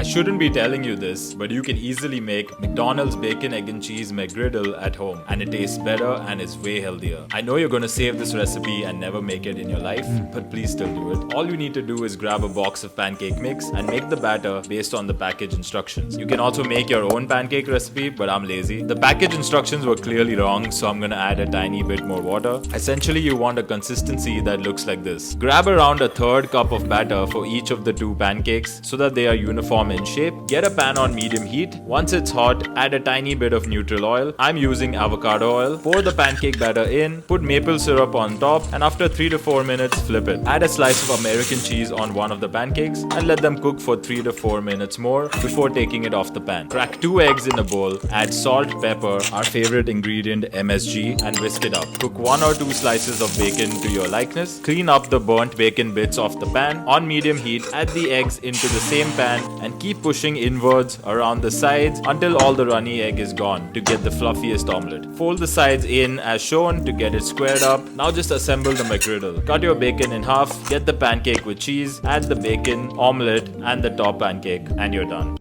shouldn't be telling you this, but you can easily make McDonald's bacon, egg and cheese McGriddle at home, and it tastes better and is way healthier. I know you're gonna save this recipe and never make it in your life, but please still do it. All you need to do is grab a box of pancake mix and make the batter based on the package instructions. You can also make your own pancake recipe, but I'm lazy. The package instructions were clearly wrong, so I'm gonna add a tiny bit more water. Essentially, you want a consistency that looks like this. Grab around a third cup of batter for each of the two pancakes so that they are uniform in shape. Get a pan on medium heat. Once it's hot, add a tiny bit of neutral oil. I'm using avocado oil. Pour the pancake batter in, put maple syrup on top, and after 3 to 4 minutes, flip it. Add a slice of American cheese on one of the pancakes and let them cook for 3 to 4 minutes more before taking it off the pan. Crack 2 eggs in a bowl, add salt, pepper, our favorite ingredient MSG, and whisk it up. Cook 1 or 2 slices of bacon to your likeness. Clean up the burnt bacon bits off the pan. On medium heat, add the eggs into the same pan and keep pushing inwards around the sides until all the runny egg is gone to get the fluffiest omelette. Fold the sides in as shown to get it squared up. Now just assemble the McGriddle. Cut your bacon in half, get the pancake with cheese, add the bacon, omelette, and the top pancake, and you're done.